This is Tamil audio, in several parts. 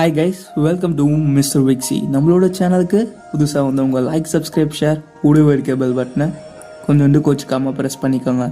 Hi guys, welcome to mister Vixy. நம்மளோட சேனலுக்கு புதுசாக வந்தவங்க லைக், சப்ஸ்கிரைப், ஷேர், கூடவே இருக்க பெல் பட்டனை கொஞ்சோண்டு கோச்சிக்காமல் ப்ரெஸ் பண்ணிக்கோங்க.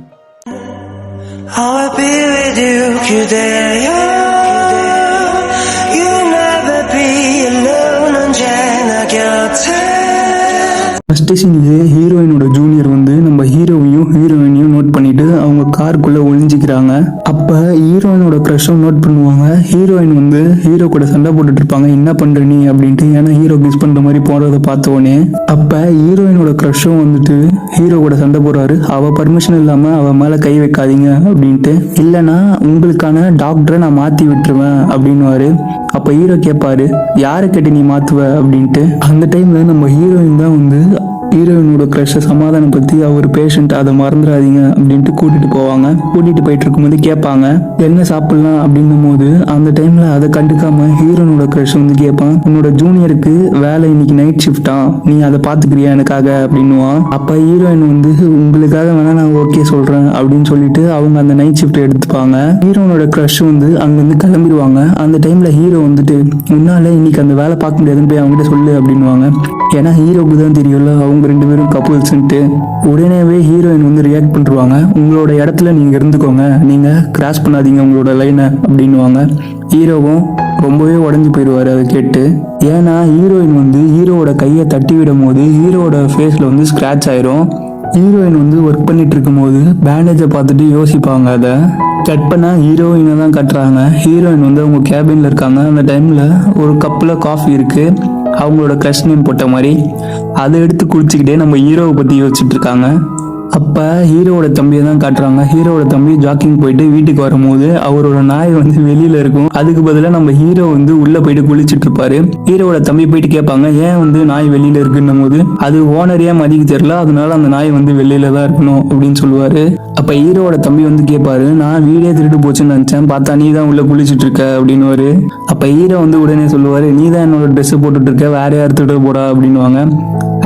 ஃபர்ஸ்ட் சீன்லேயே ஹீரோயினோட ஜூனியர் வந்து நம்ம ஹீரோவையும் ஹீரோயினையும் நோட் பண்ணிட்டு அவங்க காருக்குள்ள ஒளிஞ்சிக்கிறாங்க. அப்ப ஹீரோயினோட க்ரஷும் நோட் பண்ணுவாங்க. ஹீரோயின் வந்து ஹீரோ கூட சண்டை போட்டுட்டு இருப்பாங்க, என்ன பண்ற நீ அப்படின்ட்டு. ஏன்னா ஹீரோ கிஸ் பண்ற மாதிரி போறதை பார்த்த உடனே அப்ப ஹீரோயினோட க்ரஷும் வந்துட்டு ஹீரோ கூட சண்டை போடுறாரு. அவ பர்மிஷன் இல்லாம அவ மேல கை வைக்காதீங்க அப்படின்ட்டு, இல்லைன்னா உங்களுக்கான டாக்டரை நான் மாத்தி விட்டுருவேன் அப்படின்னுவாரு. அப்ப ஹீரோ கேட்பாரு, யாரை கேட்டு நீ மாத்துவ அப்படின்ட்டு. அந்த டைம்ல நம்ம ஹீரோயின் தான் வந்து ஹீரோயினோட க்ரஷை சமாதானப்படுத்தி அவர் பேஷண்ட், அதை மறந்துடாதீங்க அப்படின்ட்டு கூட்டிட்டு போவாங்க. கூட்டிட்டு போயிட்டு இருக்கும்போது கேட்பாங்க என்ன சாப்பிடலாம் அப்படின்னும் போது அந்த டைம்ல அதை கண்டுக்காம ஹீரோயினோட க்ரஷ் வந்து கேட்பான், உன்னோட ஜூனியருக்கு வேலை இன்னைக்கு நைட் ஷிஃப்டா, நீ அதை பாத்துக்கிறியா எனக்காக அப்படின்னுவான். அப்ப ஹீரோயின் வந்து உங்களுக்காக வேணா நான் ஓகே சொல்றேன் அப்படின்னு சொல்லிட்டு அவங்க அந்த நைட் ஷிஃப்ட் எடுத்துப்பாங்க. ஹீரோனோட க்ரஷ் வந்து அங்கிருந்து கிளம்பிடுவாங்க. அந்த டைம்ல ஹீரோ வந்துட்டு முன்னால இன்னைக்கு அந்த வேலை பார்க்க முடியாதுன்னு போய் அவங்ககிட்ட சொல்லு அப்படின்னுவாங்க. ஏன்னா ஹீரோக்கு தான் தெரியும்ல அவங்க ரெண்டு பேரும் கப்புள்ஸ்ன்ட்டு. உடனேவே ஹீரோயின் வந்து ரியாக்ட் பண்ணிருவாங்க, உங்களோட இடத்துல நீங்க இருந்துக்கோங்க, நீங்க கிராஸ் பண்ணாதீங்க உங்களோட லைனை அப்படின்னுவாங்க. ஹீரோவும் ரொம்பவே உடஞ்சி போயிடுவாரு அதை கேட்டு. ஏன்னா ஹீரோயின் வந்து ஹீரோவோட கையை தட்டி விடும் போது ஹீரோவோட ஃபேஸ்ல வந்து ஸ்கிராச் ஆயிரும். ஹீரோயின் வந்து ஒர்க் பண்ணிட்டு இருக்கும் போது பேண்டேஜை பார்த்துட்டு யோசிப்பாங்க. அதை கட் பண்ணா ஹீரோயினை தான் கட்டுறாங்க. ஹீரோயின் வந்து அவங்க கேபின்ல இருக்காங்க. அந்த டைம்ல ஒரு கப்பில் காஃபி இருக்கு, அவங்களோட க்ரஷ் நேம் போட்ட மாதிரி. அதை எடுத்து குடிச்சுக்கிட்டே நம்ம ஹீரோவை பற்றி யோசிச்சுட்டு இருக்காங்க. அப்போ ஹீரோவோட தம்பியை தான் காட்டுறாங்க. ஹீரோவோட தம்பி ஜாக்கிங் போயிட்டு வீட்டுக்கு வரும்போது அவரோட நாய் வந்து வெளியில இருக்கும். அதுக்கு பதிலாக நம்ம ஹீரோ வந்து உள்ள போயிட்டு குளிச்சுட்டு இருப்பாரு. ஹீரோவோட தம்பி போயிட்டு கேட்பாங்க, ஏன் வந்து நாய் வெளியில இருக்குன்னும் போது அது ஓனரையா மதிக்க தெரியல, அதனால அந்த நாய் வந்து வெளியில தான் இருக்கணும் அப்படின்னு சொல்லுவாரு. அப்ப ஹீரோவோட தம்பி வந்து கேட்பாரு, நான் வீடே திருட்டு போச்சுன்னு நினைச்சேன், பார்த்தா நீ தான் உள்ள குளிச்சுட்டு இருக்க அப்படின்னு. அப்ப ஹீரோ வந்து உடனே சொல்லுவாரு, நீ தான் என்னோட ட்ரெஸ் போட்டுட்டு இருக்க, வேற யார் திருட்டு போடா அப்படின்னுவாங்க.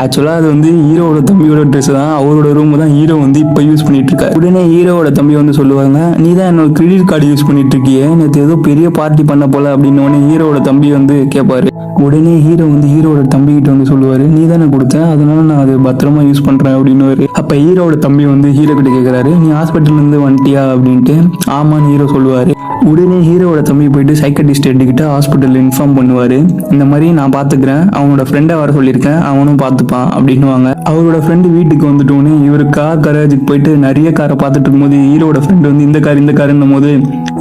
ஆக்சுவலா அது வந்து ஹீரோவோட தம்பியோட ட்ரெஸ் தான், அவரோட ரூம் தான் ஹீரோ வந்து இப்ப யூஸ் பண்ணிட்டு இருக்காரு. உடனே ஹீரோவோட தம்பி வந்து சொல்லுவாங்க, நீ தான் என்னோட கிரெடிட் கார்டு யூஸ் பண்ணிட்டு இருக்கியே, நேற்று ஏதோ பெரிய பார்ட்டி பண்ண போல அப்படின்னு ஹீரோவோட தம்பி வந்து கேட்பாரு. உடனே ஹீரோ வந்து ஹீரோவோட தம்பி கிட்ட வந்து சொல்லுவாரு, நீ தானே கொடுத்த, அதனால நான் அது பத்திரமா யூஸ் பண்றேன் அப்படின்னு. அப்ப ஹீரோவோட தம்பி வந்து ஹீரோ கிட்ட கேட்கிறாரு, நீ ஹாஸ்பிட்டல்ல இருந்து வந்துட்டியா அப்படின்ட்டு. ஆமான்னு ஹீரோ சொல்லுவாரு. உடனே ஹீரோவோட தம்பி போயிட்டு சைக்காட்ரிஸ்ட் கிட்ட ஹாஸ்பிட்டல் இன்ஃபார்ம் பண்ணுவாரு, இந்த மாதிரி நான் பாத்துக்கிறேன், அவனோட ஃப்ரெண்டை வர சொல்லியிருக்கேன், அவனும் பார்த்துப்பான் அப்படின்னுவாங்க. அவரோட ஃப்ரெண்டு வீட்டுக்கு வந்துட்டோன்னு இவரு கார் கராஜுக்கு போயிட்டு நிறைய காரை பார்த்துட்டு இருக்கும்போது ஹீரோட ஃப்ரெண்டு வந்து இந்த காருன்னும் போது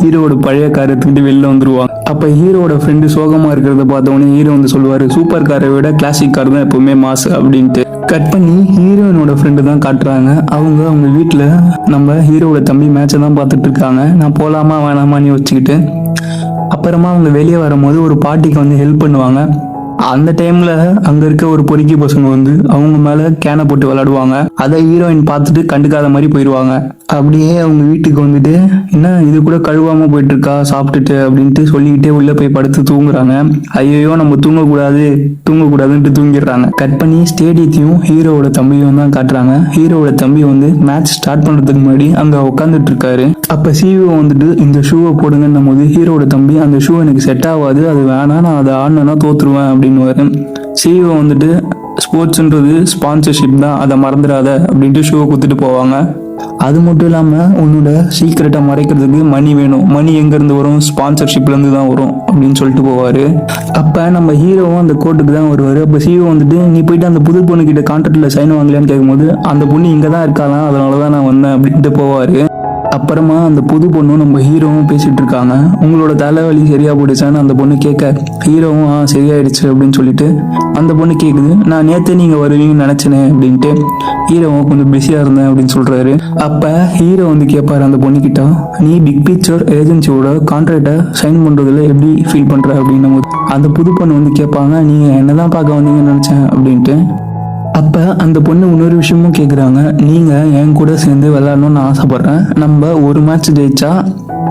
ஹீரோட பழைய காரை எடுத்துக்கிட்டு வெளில வந்துருவாங்க. அப்ப ஹீரோட ஃப்ரெண்டு சோகமா இருக்கிறத பார்த்தவொடனே ஹீரோ வந்து சொல்லுவாரு, சூப்பர் காரை விட கிளாசிக் கார் தான் எப்பவுமே மாசு அப்படின்ட்டு. கட் பண்ணி ஹீரோயினோட ஃப்ரெண்டு தான் காட்டுறாங்க. அவங்க வீட்டுல நம்ம ஹீரோவோட தம்பி மேட்சை தான் பார்த்துட்டு இருக்காங்க. நான் போலாமா வேணாமான்னு யோசிச்சுக்கிட்டு அப்புறமா அவங்க வெளியே வரும்போது ஒரு பாட்டிக்கு வந்து ஹெல்ப் பண்ணுவாங்க. அந்த டைம்ல அங்க இருக்க ஒரு பொறுக்கி பசங்க வந்து அவங்க மேல கேனை போட்டு விளையாடுவாங்க. அதை ஹீரோயின் பார்த்துட்டு கண்டுக்காத மாதிரி போயிடுவாங்க. அப்படியே அவங்க வீட்டுக்கு வந்துட்டு, என்ன இது கூட கழுவாம போயிட்டு இருக்கா சாப்பிட்டுட்டு அப்படின்ட்டு சொல்லிக்கிட்டே உள்ள போய் படுத்து தூங்குறாங்க. ஐயோ நம்ம தூங்கக்கூடாதுன்ட்டு தூங்கிடுறாங்க. கட் பண்ணி ஸ்டேடியத்தையும் ஹீரோவோட தம்பியும் தான் காட்டுறாங்க. ஹீரோவோட தம்பி வந்து மேட்ச் ஸ்டார்ட் பண்றதுக்கு முன்னாடி அங்க உட்காந்துட்டு இருக்காரு. அப்ப சிஓ வந்துட்டு இந்த ஷூவை போடுங்கன்னும் போது ஹீரோவோட தம்பி, அந்த ஷூ எனக்கு செட் ஆகாது, அது வேணாம், நான் அதை ஆடினா தோத்துருவேன் அப்படின்னு. சிஓ வந்துட்டு ஸ்போர்ட்ஸ்ன்றது ஸ்பான்சர்ஷிப் தான், அதை மறந்துடாத அப்படின்ட்டு ஷூவை கொடுத்துட்டு போவாங்க. அது மட்டும் இல்லாம உன்னோட சீக்கிரட்டை மறைக்கிறதுக்கு மணி வேணும், மணி எங்க இருந்து வரும், ஸ்பான்சர்ஷிப்ல இருந்து தான் வரும் அப்படின்னு சொல்லிட்டு போவாரு. அப்ப நம்ம ஹீரோவும் அந்த கோர்ட்டுக்கு தான் வருவாரு. அப்ப சிஓ வந்துட்டு, நீ போயிட்டு அந்த புது பொண்ணு கிட்ட கான்ட்ராக்ட்ல சைன் வாங்கலையான்னு கேட்கும்போது அந்த பொண்ணு இங்க தான் இருக்காதான், அதனாலதான் நான் வந்தேன் அப்படின்ட்டு போவாரு. அப்புறமா அந்த புது பொண்ணும் நம்ம ஹீரோவும் பேசிட்டு இருக்காங்க. உங்களோட தலைவலி சரியா போயிடுச்சான்னு அந்த பொண்ணு கேட்க ஹீரோவும் சரியாயிடுச்சு அப்படின்னு சொல்லிட்டு அந்த பொண்ணு கேக்குது, நான் நேத்தே நீங்க வருவீங்கன்னு நினைச்சேனே அப்படின்ட்டு. ஹீரோவும் கொஞ்சம் பிஸியா இருந்தேன் அப்படின்னு சொல்றாரு. அப்ப ஹீரோ வந்து கேட்பாரு அந்த பொண்ணு கிட்ட, நீ பிக் பிக்சர் ஏஜென்சியோட கான்ட்ராக்டை சைன் பண்றதுல எப்படி ஃபீல் பண்ற அப்படின்னும் போது அந்த புது பொண்ணு வந்து கேட்பாங்க, நீங்க என்னதான் பார்க்க வந்தீங்கன்னு நினைச்சேன் அப்படின்ட்டு. அப்ப அந்த பொண்ணு இன்னொரு விஷயமும் கேக்குறாங்க, நீங்க என் கூட சேர்ந்து விளையாடணும்னு நான் ஆசைப்படுறேன், நம்ம ஒரு மேட்ச் ஜெயிச்சா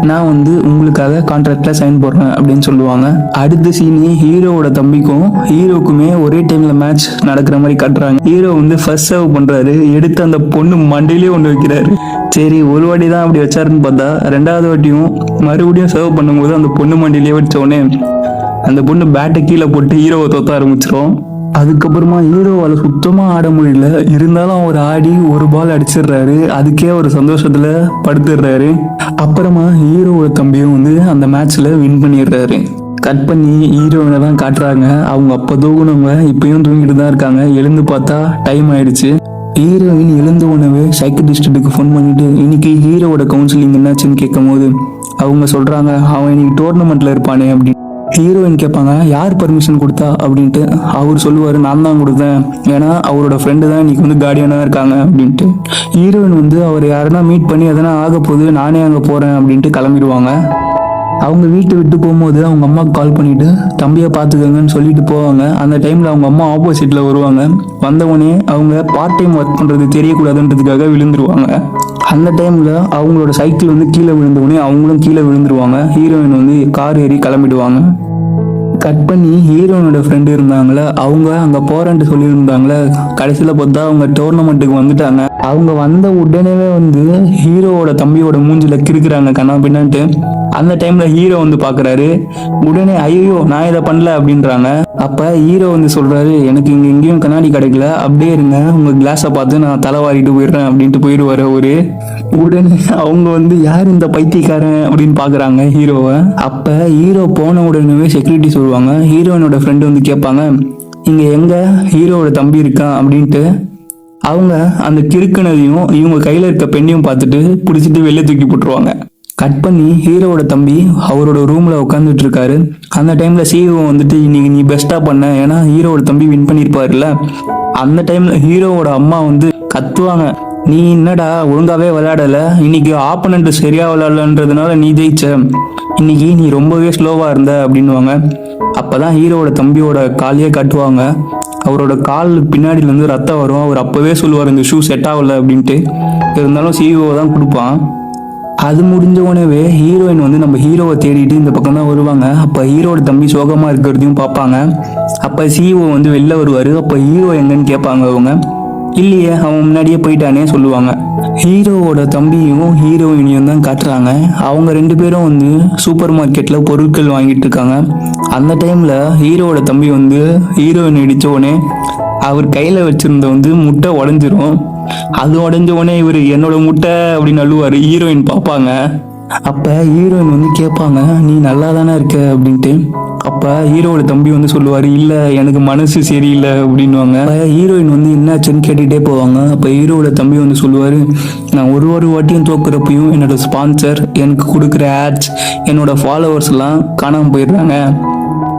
நான் வந்து உங்களுக்காக கான்ட்ராக்ட்ல சைன் போடுறேன் அப்படின்னு சொல்லுவாங்க. அடுத்த சீனி ஹீரோவோட தம்பிக்கும் ஹீரோக்குமே ஒரே டைம்ல மேட்ச் நடக்கிற மாதிரி காட்டுறாங்க. ஹீரோ வந்து ஃபர்ஸ்ட் சர்வ் பண்றாரு, எடுத்து அந்த பொண்ணு மண்டையிலேயே ஒன்று வைக்கிறாரு. சரி ஒரு வாட்டி தான் அப்படி வச்சாருன்னு பார்த்தா ரெண்டாவது வாட்டியும் மறுபடியும் சர்வ் பண்ணும்போது அந்த பொண்ணு மண்டையிலேயே வச்ச உடனே அந்த பொண்ணு பேட்டை கீழே போட்டு ஹீரோவை தொத்த ஆரம்பிச்சிரும். அதுக்கப்புறமா ஹீரோவால் சுத்தமாக ஆட முடியல. இருந்தாலும் அவர் ஆடி ஒரு பால் அடிச்சிடுறாரு. அதுக்கே ஒரு சந்தோஷத்தில் படுத்துடுறாரு. அப்புறமா ஹீரோவோட தம்பியும் வந்து அந்த மேட்ச்சில் வின் பண்ணிடுறாரு. கட் பண்ணி ஹீரோயினை தான் காட்டுறாங்க. அவங்க அப்போ தூங்கினவங்க இப்பயும் தூங்கிட்டு தான் இருக்காங்க. எழுந்து பார்த்தா டைம் ஆயிடுச்சு. ஹீரோயின் எழுந்த உடனே சைக்கிட்ரிஸ்ட்டுக்கு ஃபோன் பண்ணிட்டு இன்னைக்கு ஹீரோவோட கவுன்சிலிங் என்னாச்சுன்னு கேட்கும் போது அவங்க சொல்கிறாங்க, அவன் இன்னைக்கு டோர்னமெண்ட்டில் இருப்பானே அப்படின்னு. ஹீரோயின் கேட்பாங்க, யார் பர்மிஷன் கொடுத்தா அப்படின்ட்டு. அவர் சொல்லுவார், நான் தான் கொடுத்தேன், ஏன்னா அவரோட ஃப்ரெண்டு தான் இன்னைக்கு வந்து கார்டியனாக இருக்காங்க அப்படின்ட்டு. ஹீரோயின் வந்து அவர் யாருன்னா மீட் பண்ணி எதனா ஆக போகுது, நானே அங்கே போகிறேன் அப்படின்ட்டு கிளம்பிடுவாங்க. அவங்க வீட்டை விட்டு போகும்போது அவங்க அம்மாவுக்கு கால் பண்ணிட்டு தம்பியை பார்த்துக்கங்கன்னு சொல்லிட்டு போவாங்க. அந்த டைமில் அவங்க அம்மா ஆப்போசிட்டில் வருவாங்க. வந்தவொடனே அவங்க பார்ட் டைம் ஒர்க் பண்ணுறது தெரியக்கூடாதுன்றதுக்காக விழுந்துருவாங்க. அந்த டைமில் அவங்களோட சைக்கிள் வந்து கீழே விழுந்தவொடனே அவங்களும் கீழே விழுந்துருவாங்க. ஹீரோயின் வந்து கார் ஏறி கிளம்பிடுவாங்க. கட் பண்ணி ஹீரோயினோட ஃப்ரெண்டு இருந்தாங்களே, அவங்க அங்கே போகிறேன்ட்டு சொல்லியிருந்தாங்களே, கடைசியில் பார்த்தா அவங்க டோர்னமெண்ட்டுக்கு வந்துட்டாங்க. அவங்க வந்த உடனேவே வந்து ஹீரோவோட தம்பியோட மூஞ்சில் கிறுக்குறாங்க கண்ணா பின்னான்ட்டு. அந்த டைமில் ஹீரோ வந்து பார்க்குறாரு. உடனே ஐயோ நான் இதை பண்ணல அப்படின்றாங்க. அப்போ ஹீரோ வந்து சொல்கிறாரு, எனக்கு இங்கே எங்கேயும் கண்ணாடி கிடைக்கல, அப்படியே இருங்க, உங்கள் கிளாஸை பார்த்து நான் தலைவாரிட்டு போயிடுறேன் அப்படின்ட்டு போயிடுவார் அவரு. உடனே அவங்க வந்து யார் இந்த பைத்தியக்காரன் அப்படின்னு பார்க்குறாங்க ஹீரோவை. அப்போ ஹீரோ போன உடனே செக்யூரிட்டி சொல்லுவாங்க. ஹீரோயினோட ஃப்ரெண்டு வந்து கேட்பாங்க, இங்கே எங்கே ஹீரோவோட தம்பி இருக்கான் அப்படின்ட்டு. அவங்க அந்த கிறுக்குனதையும் இவங்க கையில் இருக்க பெண்ணையும் பார்த்துட்டு பிடிச்சிட்டு வெளியே தூக்கி போட்டுருவாங்க. கட் பண்ணி ஹீரோவோட தம்பி அவரோட ரூமில் உட்காந்துட்டு இருக்காரு. அந்த டைமில் சிஇஓ வந்துட்டு இன்னைக்கு நீ பெஸ்ட்டாக பண்ண, ஏன்னா ஹீரோவோட தம்பி வின் பண்ணியிருப்பாருல்ல. அந்த டைமில் ஹீரோவோட அம்மா வந்து கத்துவாங்க, நீ என்னடா ஒழுங்காவே விளையாடலை, இன்னைக்கு ஆப்பனண்ட் சரியா விளையாடலன்றதுனால நீ ஜெயிச்ச, இன்னைக்கு நீ ரொம்பவே ஸ்லோவாக இருந்த அப்படின்வாங்க. அப்போதான் ஹீரோவோட தம்பியோட காலையே கட்டுவாங்க. அவரோட கால் பின்னாடியிலேருந்து ரத்தம் வரும். அவர் அப்போவே சொல்லுவார் இந்த ஷூ செட் ஆகலை அப்படின்ட்டு. இருந்தாலும் சிஇஓ தான் கொடுப்பான். அது முடிஞ்ச உடனே ஹீரோயின் வந்து நம்ம ஹீரோவை தேடிட்டு இந்த பக்கம் தான் வருவாங்க. அப்போ ஹீரோட தம்பி சோகமாக இருக்கிறதையும் பார்ப்பாங்க. அப்போ சிஇஓ வந்து வெளில வருவார். அப்போ ஹீரோ எங்கன்னு கேட்பாங்க. அவங்க இல்லையே, அவன் முன்னாடியே போயிட்டானே சொல்லுவாங்க. ஹீரோவோட தம்பியும் ஹீரோயினையும் தான் காட்டுறாங்க. அவங்க ரெண்டு பேரும் வந்து சூப்பர் மார்க்கெட்டில் பொருட்கள் வாங்கிட்டு இருக்காங்க. அந்த டைமில் ஹீரோவோட தம்பி வந்து ஹீரோயின் இடித்த உடனே அவர் கையில் வச்சுருந்த வந்து முட்டை உடஞ்சிரும். அது உடஞ்ச உடனே இவர் என்னோட முட்டை அப்படின்னு அழுவார். ஹீரோயின் பார்ப்பாங்க. அப்போ ஹீரோயின் வந்து கேட்பாங்க, நீ நல்லா தானே இருக்க அப்படின்ட்டு. அப்போ ஹீரோவோட தம்பி வந்து சொல்லுவார், இல்லை எனக்கு மனசு சரியில்லை அப்படின்வாங்க. ஹீரோயின் வந்து என்னாச்சுன்னு கேட்டுகிட்டே போவாங்க. அப்போ ஹீரோவோட தம்பி வந்து சொல்லுவார், நான் ஒரு வாட்டியும் தோக்குறப்பையும் என்னோட ஸ்பான்சர், எனக்கு கொடுக்குற ஆட்ஸ், என்னோட ஃபாலோவர்ஸ்லாம் காணாமல் போயிடுறாங்க,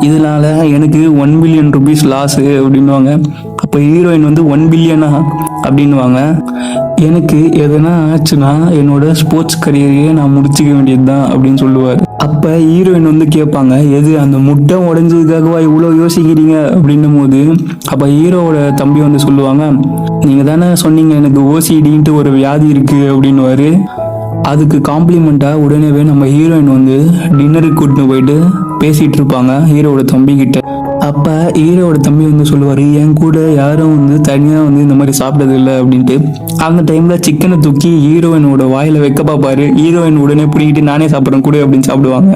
இதனால எனக்கு 1 பில்லியன் ருபீஸ் லாஸு அப்படின்வாங்க. அப்போ ஹீரோயின் வந்து 1 பில்லியனா அப்படின்வாங்க. எனக்கு எதனா ஆச்சுன்னா என்னோட ஸ்போர்ட்ஸ் கரியரையே நான் முடிச்சுக்க வேண்டியது தான் அப்படின்னு சொல்லுவார். அப்போ ஹீரோயின் வந்து கேட்பாங்க, எது அந்த முட்டை உடஞ்சதுக்காகவா இவ்வளோ யோசிக்கிறீங்க அப்படின்னும் போது அப்போ ஹீரோவோட தம்பி வந்து சொல்லுவாங்க, நீங்கள் தானே சொன்னீங்க எனக்கு ஓசிடின்ட்டு ஒரு வியாதி இருக்குது அப்படின்னுவாரு. அதுக்கு காம்ப்ளிமெண்ட்டாக உடனே நம்ம ஹீரோயின் வந்து டின்னருக்கு கூட்டின்னு போயிட்டு பேசிகிட்டு இருப்பாங்க ஹீரோவோட தம்பி கிட்ட. அப்போ ஹீரோவோட தம்பி வந்து சொல்லுவார், என் கூட யாரும் வந்து தனியாக வந்து இந்த மாதிரி சாப்பிட்டது இல்லை அப்படின்ட்டு. அந்த டைமில் சிக்கனை தூக்கி ஹீரோயினோட வாயில் வைக்க பார்ப்பாரு. ஹீரோயின் உடனே பிடிக்கிட்டு நானே சாப்பிட்றேன் கூட அப்படின்னு சாப்பிடுவாங்க.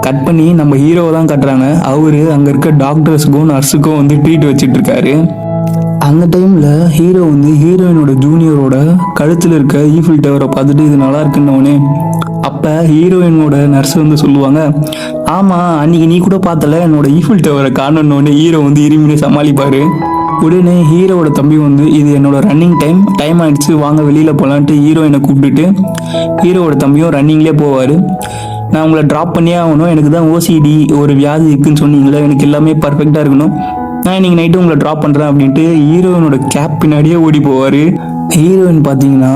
கட் பண்ணி நம்ம ஹீரோவை தான் கட்டுறாங்க. அவரு அங்கே இருக்க டாக்டர்ஸுக்கும் நர்ஸுக்கும் வந்து ட்ரீட் வச்சுட்டு இருக்காரு. அந்த டைமில் ஹீரோ வந்து ஹீரோயினோட ஜூனியரோட கழுத்தில் இருக்க ஈஃபில் டவரை பார்த்துட்டு இது நல்லா இருக்குன்னொடனே அப்போ ஹீரோயினோட நர்ஸ் வந்து சொல்லுவாங்க, ஆமாம் அன்றைக்கி நீ கூட பார்த்தல என்னோட ஈஃபில் டவரை காணணுன்னே ஹீரோ வந்து இருமினே சமாளிப்பார். உடனே ஹீரோவோட தம்பி வந்து இது என்னோட ரன்னிங் டைம் ஆகிடுச்சு, வாங்க வெளியில் போகலான்ட்டு ஹீரோயினை கூப்பிட்டுட்டு ஹீரோவோட தம்பியும் ரன்னிங்லேயே போவார். நான் உங்களை ட்ராப் பண்ணியே ஆகணும், எனக்கு தான் ஓசிடி ஒரு வியாதி இருக்குன்னு சொன்னீங்களே, எனக்கு எல்லாமே பர்ஃபெக்டாக இருக்கணும், நான் இன்னைக்கு நைட்டு உங்களை ட்ராப் பண்ணுறேன் அப்படின்ட்டு ஹீரோயினோட கேப் பின்னாடியே ஓடி போவார். ஹீரோயின் பார்த்தீங்கன்னா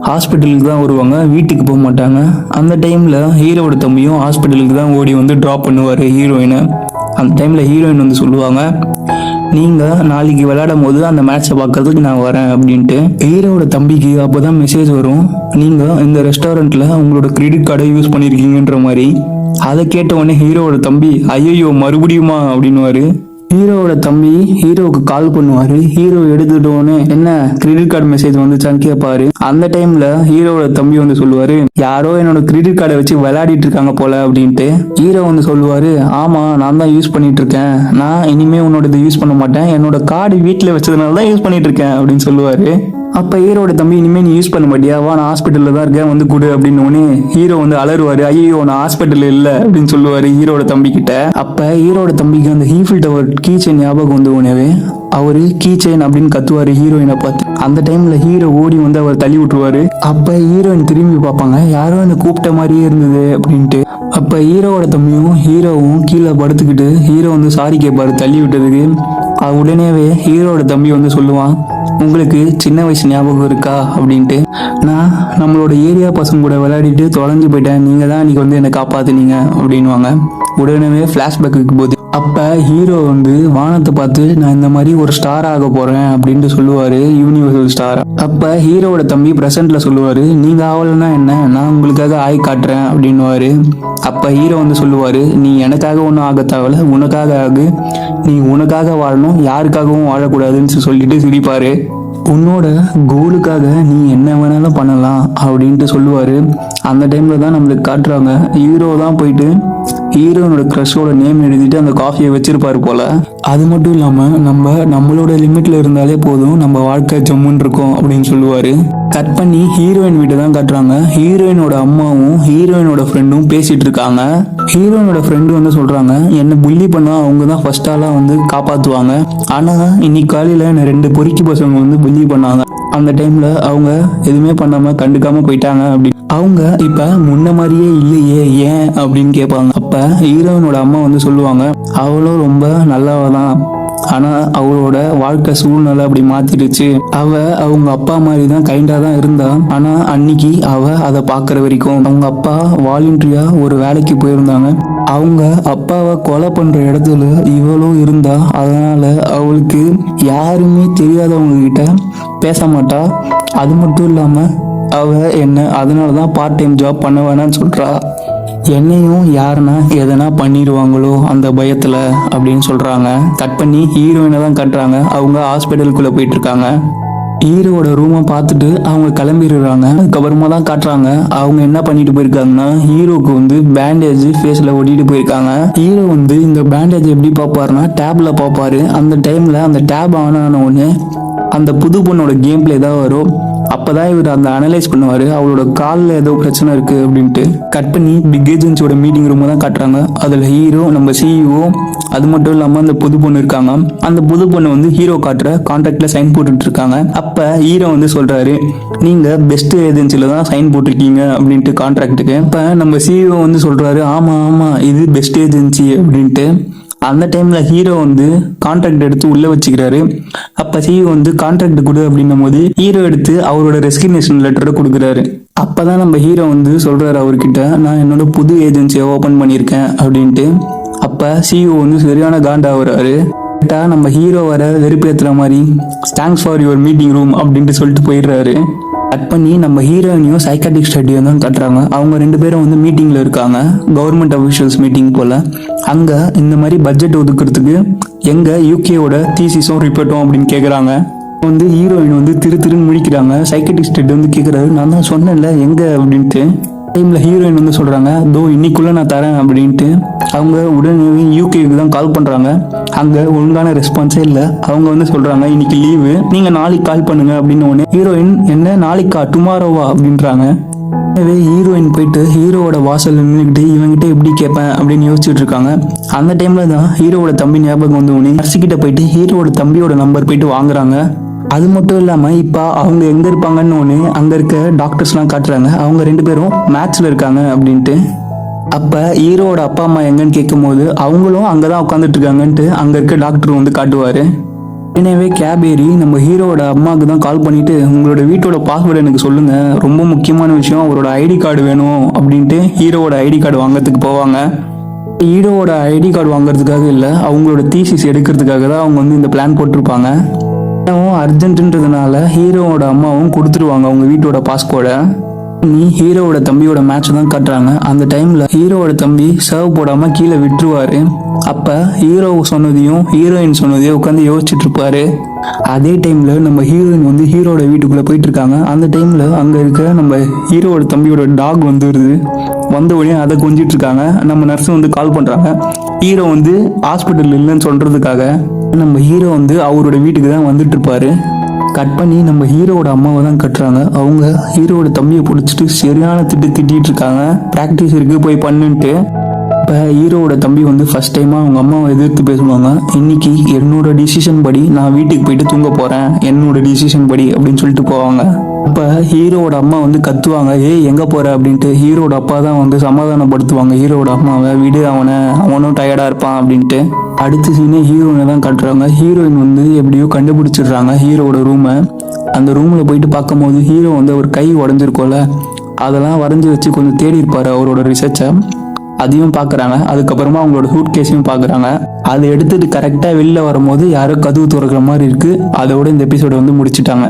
ஹாஸ்பிட்டலுக்கு தான் வருவாங்க, வீட்டுக்கு போக மாட்டாங்க. அந்த டைமில் ஹீரோவோட தம்பியும் ஹாஸ்பிட்டலுக்கு தான் ஓடி வந்து ட்ராப் பண்ணுவார் ஹீரோயினை. அந்த டைமில் ஹீரோயின் வந்து சொல்லுவாங்க, நீங்கள் நாளைக்கு விளையாடும் போது அந்த மேட்சை பார்க்கறதுக்கு நான் வரேன் அப்படின்ட்டு. ஹீரோவோட தம்பிக்கு அப்போ தான் மெசேஜ் வரும், நீங்கள் இந்த ரெஸ்டாரண்ட்டில் உங்களோட கிரெடிட் கார்டை யூஸ் பண்ணியிருக்கீங்கன்ற மாதிரி. அதை கேட்ட உடனே ஹீரோவோட தம்பி ஐயோ மறுபடியுமா அப்படின்னுவாரு. ஹீரோவோட தம்பி ஹீரோவுக்கு கால் பண்ணுவாரு. ஹீரோ எடுத்துட்டோன்னு என்ன கிரெடிட் கார்டு மெசேஜ் வந்துச்சான்னு கேட்பாரு. அந்த டைம்ல ஹீரோவோட தம்பி வந்து சொல்லுவாரு, யாரோ என்னோட கிரெடிட் கார்டை வச்சு விளையாடிட்டு இருக்காங்க போல அப்படின்ட்டு. ஹீரோ வந்து சொல்லுவாரு, ஆமா நான் தான் யூஸ் பண்ணிட்டு இருக்கேன், நான் இனிமே உன்னோட இதை யூஸ் பண்ண மாட்டேன், என்னோட கார்டு வீட்டுல வச்சதுனால தான் யூஸ் பண்ணிட்டு இருக்கேன் அப்படின்னு சொல்லுவாரு. அப்ப ஹீரோட தம்பி, இனிமே நீ யூஸ் பண்ண மாட்டியா, வா நான் ஹாஸ்பிட்டல்ல தான் இருக்கேன் வந்து கொடு அப்படின்னு ஹீரோ வந்து அலறுவாரு. ஐயோ நான் ஹாஸ்பிட்டல் இல்ல அப்படின்னு சொல்லுவாரு ஹீரோட தம்பி கிட்ட. அப்ப ஹீரோட தம்பிக்கு அந்த ஈஃபில் டவர் கீ செயின் ஞாபகம் வந்து உடனே அவரு கீ செயின் அப்படின்னு கத்துவாரு ஹீரோயினை பார்த்து. அந்த டைம்ல ஹீரோ ஓடி வந்து அவர் தள்ளி விட்டுருவாரு. அப்ப ஹீரோயின் திரும்பி பார்ப்பாங்க, யாரோ என்ன கூப்பிட்ட மாதிரியே இருந்தது அப்படின்ட்டு. அப்ப ஹீரோவோட தம்பியும் ஹீரோவும் கீழே படுத்துக்கிட்டு ஹீரோ வந்து சாரி கேட்பாரு தள்ளி விட்டதுக்கு. உடனேவே ஹீரோட தம்பி வந்து சொல்லுவான், உங்களுக்கு சின்ன வயசு ஞாபகம் இருக்கா அப்படின்ட்டு. நான் நம்மளோட ஏரியா பசங்க கூட விளையாடிட்டு தொலைஞ்சு போயிட்டேன், நீங்க தான் இன்னைக்கு வந்து என்னை காப்பாத்துனீங்க அப்படின்வாங்க. உடனே பிளாஷ்பேக்கு போகுது. அப்ப ஹீரோ வந்து வானத்தை பார்த்து, நான் இந்த மாதிரி ஒரு ஸ்டார் ஆக போறேன் அப்படின்ட்டு சொல்லுவாரு, யூனிவர்சல் ஸ்டார். அப்ப ஹீரோவோட தம்பி பிரசன்ட்ல சொல்லுவாரு, நீங்க ஆவலன்னா என்ன, நான் உங்களுக்காக ஆய் காட்டுறேன் அப்படின்னுவாரு. அப்ப ஹீரோ வந்து சொல்லுவாரு, நீ எனக்காக ஒன்றும் ஆக தேவையில்ல, உனக்காக ஆகு, நீ உனக்காக வாழணும், யாருக்காகவும் வாழக்கூடாதுன்னு சொல்லிட்டு சிரிப்பாரு. உன்னோட கோலுக்காக நீ என்ன வேணாலும் பண்ணலாம் அப்படின்ட்டு சொல்லுவாரு. அந்த டைம்ல தான் நம்மளுக்கு காட்டுறாங்க, ஹீரோ தான் போயிட்டு ஹீரோனோட க்ரஷோட நேம் எழுதிட்டு அந்த காஃபியை வச்சிருப்பாரு போல. அது மட்டும் இல்லாம நம்மளோட லிமிட்ல இருந்தாலே போதும், நம்ம வாழ்க்கை ஜம்முன்னு இருக்கும் அப்படின்னு சொல்லுவாரு. கட் பண்ணி ஹீரோயின் வீட்டை தான் காட்டுறாங்க. ஹீரோயினோட அம்மாவும் ஹீரோயினோட ஃப்ரெண்டும் பேசிட்டு இருக்காங்க. ஹீரோயினோட ஃப்ரெண்டு வந்து சொல்றாங்க, என்ன புள்ளி பண்ணா அவங்க தான் ஃபர்ஸ்ட் ஆளா வந்து காப்பாத்துவாங்க, ஆனா இன்னைக்கு காலையில என்ன 2 பொறுக்கி பசங்க வந்து புள்ளி பண்ணாங்க, அந்த டைம்ல அவங்க எதுவுமே பண்ணாம கண்டுக்காம போயிட்டாங்க அப்படி. அவங்க இப்ப முன்ன மாதிரியே இல்லையே, ஏன் அப்படின்னு கேட்பாங்க. அப்ப ஹீரோயினோட அம்மா வந்து சொல்லுவாங்க, அவளும் ரொம்ப நல்லவதான், ஆனா அவளோட வாழ்க்கை சூழ்நிலை அப்படி மாத்திடுச்சு, அவங்க அப்பா மாதிரி தான் கைண்டா தான் இருந்தா, ஆனா அன்னைக்கு அதை பாக்குற வரைக்கும் அவங்க அப்பா வாலண்டரியா ஒரு வேலைக்கு போயிருந்தாங்க, அவங்க அப்பாவை கொலை பண்ற இடத்துல இவளும் இருந்தா, அதனால அவளுக்கு யாருமே தெரியாதவங்க கிட்ட பேச மாட்டா. அது மட்டும் இல்லாம என்ன அதனாலதான் பார்ட் டைம் ஜாப் பண்ண வேணாம்னு சொல்றா, என்னையும் யாருன்னா எதனா பண்ணிடுவாங்களோ அந்த பயத்துல அப்படின்னு சொல்றாங்க. கட் பண்ணி ஹீரோயினை தான் கட்டுறாங்க. அவங்க ஹாஸ்பிட்டலுக்குள்ள போயிட்டு இருக்காங்க. ஹீரோவோட ரூமை பார்த்துட்டு அவங்க கிளம்பிடுறாங்க. அதுக்கப்புறமா தான் காட்டுறாங்க அவங்க என்ன பண்ணிட்டு போயிருக்காங்கன்னா, ஹீரோக்கு வந்து பேண்டேஜ் ஃபேஸ்ல ஒட்டிட்டு போயிருக்காங்க. ஹீரோ வந்து இந்த பேண்டேஜ் எப்படி பார்ப்பாருன்னா டேப்ல பார்ப்பாரு. அந்த டைம்ல அந்த டேப் ஆன் ஆன உடனே அந்த புது பொண்ணோட கேம் பிளே தான் வரும். அப்பதான் இவர் அந்த அனலைஸ் பண்ணுவாரு, அவளோட காலில் ஏதோ பிரச்சனை இருக்கு அப்படின்ட்டு. கட் பண்ணி பிக் ஏஜென்சியோட மீட்டிங் ரூம் தான் காட்டுறாங்க. அதுல ஹீரோ, நம்ம சிஇஓ, அது மட்டும் இல்லாம அந்த புது பொண்ணு இருக்காங்க. அந்த புது பொண்ணு வந்து ஹீரோ காட்டுற கான்ட்ராக்ட்ல சைன் போட்டுட்டு இருக்காங்க. அப்ப ஹீரோ வந்து சொல்றாரு, நீங்க பெஸ்ட் ஏஜென்சில தான் சைன் போட்டிருக்கீங்க அப்படின்ட்டு கான்ட்ராக்டுக்கு. அப்ப நம்ம சிஇஓ வந்து சொல்றாரு, ஆமா ஆமா இது பெஸ்ட் ஏஜென்சி அப்படின்ட்டு. அந்த டைம்ல ஹீரோ வந்து கான்ட்ராக்ட் எடுத்து உள்ள வச்சுக்கிறாரு. அப்ப சிஇஓ வந்து கான்ட்ராக்ட் கொடு அப்படின்னும் போது ஹீரோ எடுத்து அவரோட ரெசிக்னேஷன் லெட்டரை கொடுக்குறாரு. அப்பதான் நம்ம ஹீரோ வந்து சொல்றாரு அவர்கிட்ட, நான் என்னோட புது ஏஜென்சியை ஓபன் பண்ணியிருக்கேன் அப்படின்ட்டு. அப்ப சிஇஓ வந்து சரியான காண்டாகிறாரு. நம்ம ஹீரோ வர வெறுப்பேத்துற மாதிரி, thanks for your meeting room அப்படின்ட்டு சொல்லிட்டு போயிடுறாரு. கட் பண்ணி நம்ம ஹீரோயினையும் சைக்காட்ரிக் ஸ்டடியும் தான் கட்டுறாங்க. அவங்க 2 பேரும் வந்து மீட்டிங்ல இருக்காங்க, கவர்மெண்ட் அபிஷியல்ஸ் மீட்டிங் போல. அங்க இந்த மாதிரி பட்ஜெட் ஒதுக்குறதுக்கு எங்க யூகேவோட தீசிஸும் ரிப்போர்ட்டும் அப்படின்னு கேக்குறாங்க. வந்து ஹீரோயின் வந்து திருன்னு முடிக்கிறாங்க. சைக்காட்ரிக் ஸ்டடி வந்து கேக்குறாரு, நான் தான் சொன்னேன்ல எங்க அப்படின்ட்டு. டைம்ல ஹீரோயின் வந்து சொல்றாங்க, தோ இன்னைக்குள்ள நான் தரேன் அப்படின்ட்டு. அவங்க உடனே யூகேக்கு தான் கால் பண்றாங்க. அங்க ஒழுங்கான ரெஸ்பான்ஸே இல்ல. அவங்க வந்து சொல்றாங்க, இன்னைக்கு லீவு, நீங்க நாளைக்கு கால் பண்ணுங்க அப்படின்னு. உடனே ஹீரோயின், என்ன நாளைக்கா, டுமாரோவா அப்படின்றாங்க. எனவே ஹீரோயின் போயிட்டு ஹீரோவோட வாசல் நின்றுக்கிட்டு இவங்கிட்ட எப்படி கேட்பேன் அப்படின்னு யோசிச்சுட்டு இருக்காங்க. அந்த டைம்ல தான் ஹீரோவோட தம்பி ஞாபகம் வந்து உடனே நர்ஸுக்கிட்ட போயிட்டு ஹீரோவோட தம்பியோட நம்பர் போயிட்டு வாங்குறாங்க. அது மட்டும் இல்லாம இப்ப அவங்க எங்க இருப்பாங்கன்னு ஒண்ணு அங்க இருக்க டாக்டர்ஸ்லாம் காட்டுறாங்க. அவங்க 2 பேரும் மேட்ச்ல இருக்காங்க அப்படின்ட்டு. அப்ப ஹீரோவோட அப்பா அம்மா எங்கன்னு கேட்கும் போது அவங்களும் அங்கதான் உட்காந்துட்டு இருக்காங்கன்ட்டு அங்க இருக்க டாக்டர் வந்து காட்டுவாரு. எனவே கேப் ஏறி நம்ம ஹீரோவோட அம்மாவுக்கு தான் கால் பண்ணிட்டு, உங்களோட வீட்டோட பாஸ்வேர்டு எனக்கு சொல்லுங்க, ரொம்ப முக்கியமான விஷயம், அவரோட ஐடி கார்டு வேணும் அப்படின்ட்டு ஹீரோவோட ஐடி கார்டு வாங்கறதுக்கு போவாங்க. ஹீரோவோட ஐடி கார்டு வாங்குறதுக்காக இல்லை, அவங்களோட தீசிஸ் எடுக்கிறதுக்காக தான் அவங்க வந்து இந்த பிளான் போட்டிருப்பாங்க. அர்ஜென்ட்ன்றதுனால ஹீரோவோட அம்மாவும் கொடுத்துருவாங்க அவங்க வீட்டோட பாஸ்போர்டை. ஹீரோவோட தம்பியோட மேட்ச் தான் காட்டுறாங்க. அந்த டைம்ல ஹீரோவோட தம்பி சர்வ் போடாம கீழே விட்டுருவாரு. அப்ப ஹீரோ சொன்னதையும் ஹீரோயின் சொன்னதையும் உட்காந்து யோசிச்சுட்டு இருப்பாரு. அதே டைம்ல நம்ம ஹீரோயின் வந்து ஹீரோட வீட்டுக்குள்ள போயிட்டு இருக்காங்க. அந்த டைம்ல அங்க இருக்க நம்ம ஹீரோவோட தம்பியோட டாக் வந்துருது. வந்த உடனே அதை கொஞ்சிட்டு இருக்காங்க. நம்ம நர்ஸ் வந்து கால் பண்றாங்க. ஹீரோ வந்து ஹாஸ்பிட்டல் இல்லைன்னு சொல்றதுக்காக. நம்ம ஹீரோ வந்து அவரோட வீட்டுக்கு தான் வந்துட்டு இருப்பாரு. கட் பண்ணி நம்ம ஹீரோவோட அம்மாவை தான் கட்டுறாங்க. அவங்க ஹீரோவோட தம்பியை பிடிச்சிட்டு சரியான திட்டிட்டு இருக்காங்க. ப்ராக்டிஸ் இருக்கு போய் பண்ணுன்ட்டு. இப்போ ஹீரோவோட தம்பி வந்து ஃபர்ஸ்ட் டைமாக அவங்க அம்மாவை எதிர்த்து பேசுவாங்க. இன்னைக்கு என்னோட டிசிஷன் படி நான் வீட்டுக்கு போயிட்டு தூங்க போகிறேன், என்னோட டிசிஷன் படி அப்படின்னு சொல்லிட்டு போவாங்க. இப்போ ஹீரோவோட அம்மா வந்து கத்துவாங்க, ஏய் எங்கே போகிற அப்படின்ட்டு. ஹீரோட அப்பா தான் வந்து சமாதானப்படுத்துவாங்க ஹீரோவோட அம்மாவை, விடு அவனும் டயர்டாக இருப்பான் அப்படின்ட்டு. அடுத்த சீனே ஹீரோயினை தான் காட்டுறாங்க. ஹீரோயின் வந்து எப்படியோ கண்டுபிடிச்சிடுறாங்க ஹீரோவோட ரூமை. அந்த ரூமில் போயிட்டு பார்க்கும்போது ஹீரோ வந்து அவர் கை உடஞ்சிருக்கோல, அதெல்லாம் வரைஞ்சி வச்சு கொஞ்சம் தேடி இருப்பார் அவரோட ரிசர்ச்சை. அதையும் பார்க்குறாங்க. அதுக்கப்புறமா அவங்களோட சூட் கேஸையும் பார்க்குறாங்க. அதை எடுத்துட்டு கரெக்டாக வெளில வரும்போது யாரோ கதவு திறக்கிற மாதிரி இருக்குது. அதோட இந்த எபிசோட வந்து முடிச்சுட்டாங்க.